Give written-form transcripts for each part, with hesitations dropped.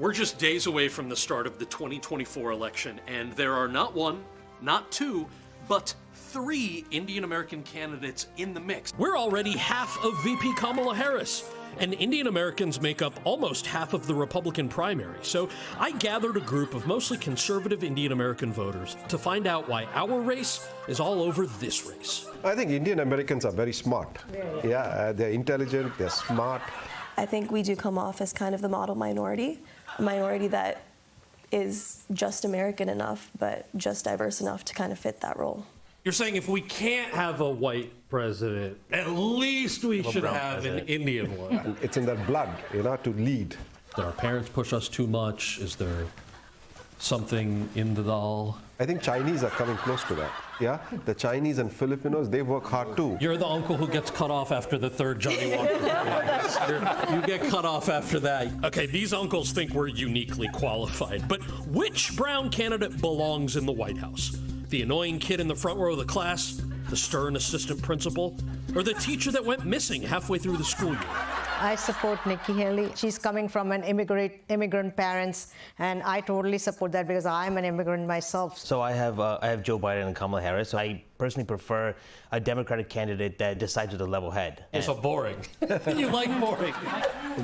We're just days away from the start of the 2024 election, and there are not one, not two, but 3 Indian-American candidates in the mix. We're already half of VP Kamala Harris, and Indian-Americans make up almost half of the Republican primary. So I gathered a group of mostly conservative Indian-American voters to find out why our race is all over this race. I think Indian-Americans are very smart. Yeah, they're intelligent, they're smart. I think we do come off as kind of the model minority, a minority that is just American enough, but just diverse enough to kind of fit that role. You're saying if we can't have a white president, at least we should have an Indian one. And it's in their blood, to lead. Did our parents push us too much? Is there something in the doll? I think Chinese are coming close to that. Yeah, the Chinese and Filipinos, they work hard too. You're the uncle who gets cut off after the 3rd Johnny Walker. You get cut off after that. Okay, these uncles think we're uniquely qualified, but which brown candidate belongs in the White House? The annoying kid in the front row of the class, the stern assistant principal, or the teacher that went missing halfway through the school year? I support Nikki Haley. She's coming from an immigrant parents, and I totally support that because I'm an immigrant myself. So I have Joe Biden and Kamala Harris. So I personally prefer a Democratic candidate that decides with a level head. It's so boring. You like boring.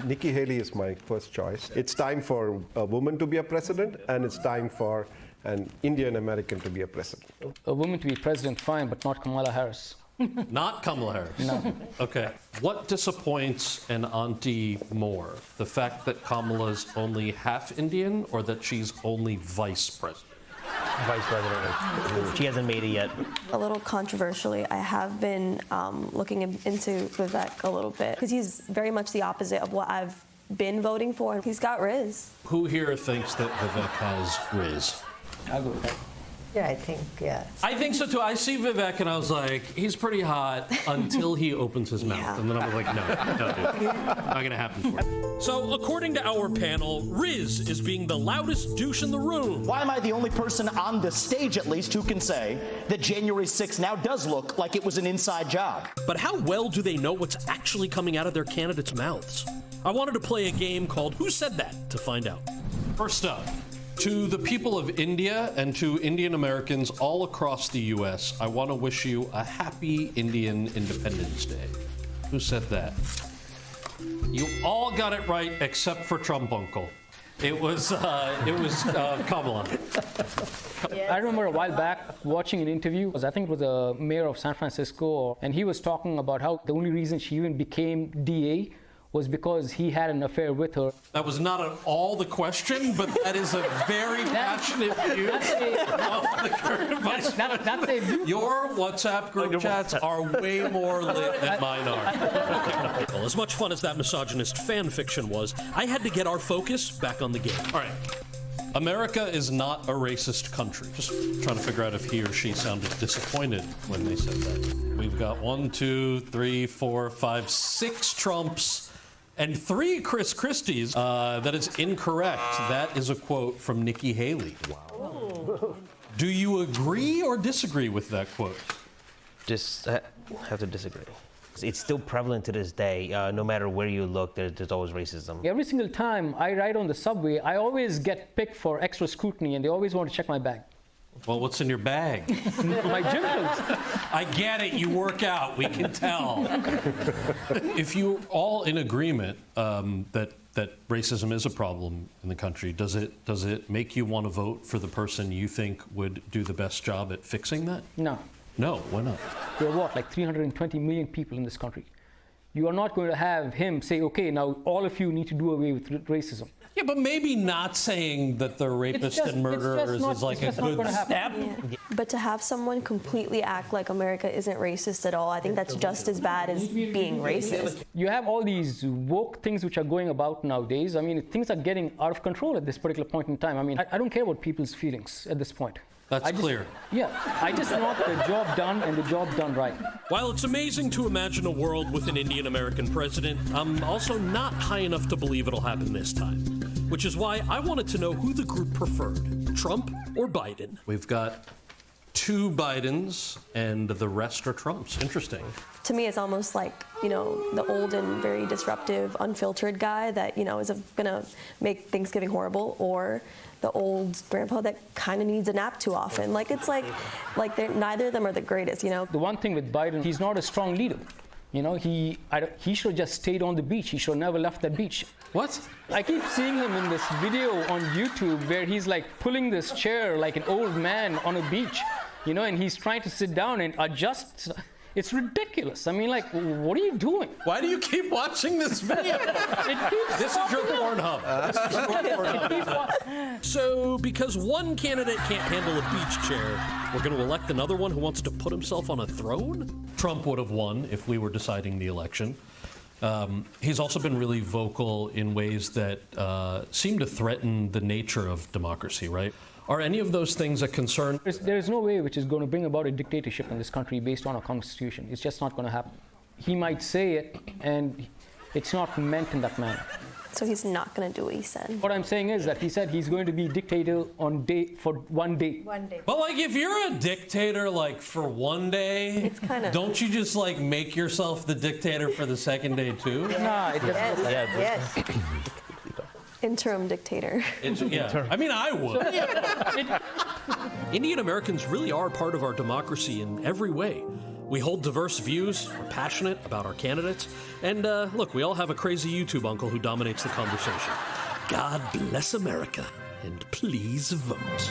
Nikki Haley is my first choice. It's time for a woman to be a president, and it's time for an Indian American to be a president. A woman to be president, fine, but not Kamala Harris. Not Kamala Harris? No. Okay. What disappoints an auntie more? The fact that Kamala's only half Indian, or that she's only vice president? Vice president. She hasn't made it yet. A little controversially, I have been looking into Vivek a little bit, because he's very much the opposite of what I've been voting for. He's got rizz. Who here thinks that Vivek has rizz? I'll go with that. Yeah, I think, yeah. I think so too. I see Vivek and I was like, he's pretty hot until he opens his mouth. Yeah. And then I was like, no, dude. Not gonna happen for him. So according to our panel, rizz is being the loudest douche in the room. Why am I the only person on the stage, at least, who can say that January 6th now does look like it was an inside job? But how well do they know what's actually coming out of their candidates' mouths? I wanted to play a game called Who Said That to find out. First up, to the people of India and to Indian Americans all across the U.S., I want to wish you a happy Indian Independence Day. Who said that? You all got it right except for Trump Uncle. It was Kamala. I remember a while back watching an interview. I think it was the mayor of San Francisco, and he was talking about how the only reason she even became DA was because he had an affair with her. That was not at all the question, but that is a very passionate view of the current vice president. Your WhatsApp group chats are way more lit than mine are. Well, as much fun as that misogynist fan fiction was, I had to get our focus back on the game. All right. America is not a racist country. Just trying to figure out if he or she sounded disappointed when they said that. We've got 1, 2, 3, 4, 5, 6 Trumps and 3 Chris Christies. That is incorrect. That is a quote from Nikki Haley. Wow. Do you agree or disagree with that quote? Just have to disagree. It's still prevalent to this day. No matter where you look, there's always racism. Every single time I ride on the subway, I always get picked for extra scrutiny, and they always want to check my bag. Well, what's in your bag? My gym clothes. I get it. You work out. We can tell. If you're all in agreement that racism is a problem in the country, does it make you want to vote for the person you think would do the best job at fixing that? No. No, why not? There are like 320 million people in this country. You are not going to have him say, okay, now all of you need to do away with racism. Yeah, but maybe not saying that they're rapists and murderers is like a good step. Yeah. But to have someone completely act like America isn't racist at all, I think that's just as bad as being racist. You have all these woke things which are going about nowadays. I mean, things are getting out of control at this particular point in time. I mean, I don't care about people's feelings at this point. That's clear. Yeah, I just want the job done and the job done right. While it's amazing to imagine a world with an Indian-American president, I'm also not high enough to believe it'll happen this time. Which is why I wanted to know who the group preferred, Trump or Biden. We've got 2 Bidens and the rest are Trumps. Interesting. To me, it's almost like, you know, the old and very disruptive, unfiltered guy that, you know, is gonna make Thanksgiving horrible, or the old grandpa that kind of needs a nap too often. Like, it's like neither of them are the greatest, you know? The one thing with Biden, he's not a strong leader. You know, he should have just stayed on the beach. He should have never left that beach. What? I keep seeing him in this video on YouTube where he's like pulling this chair like an old man on a beach, you know, and he's trying to sit down and adjust. It's ridiculous. I mean, like, what are you doing? Why do you keep watching this video? This is your Pornhub. So, because one candidate can't handle a beach chair, we're going to elect another one who wants to put himself on a throne? Trump would have won if we were deciding the election. He's also been really vocal in ways that seem to threaten the nature of democracy, right? Are any of those things a concern? There is no way which is going to bring about a dictatorship in this country based on a constitution. It's just not going to happen. He might say it, and it's not meant in that manner. So he's not going to do what he said. What I'm saying is that he said he's going to be dictator for 1 day. 1 day. But like, if you're a dictator, like, for 1 day, It's kinda- don't you just like make yourself the dictator for the second day too? Nah, it doesn't. Yes. Interim dictator. Yeah, I mean, I would. Indian Americans really are part of our democracy in every way. We hold diverse views, we're passionate about our candidates, and look, we all have a crazy YouTube uncle who dominates the conversation. God bless America, and please vote.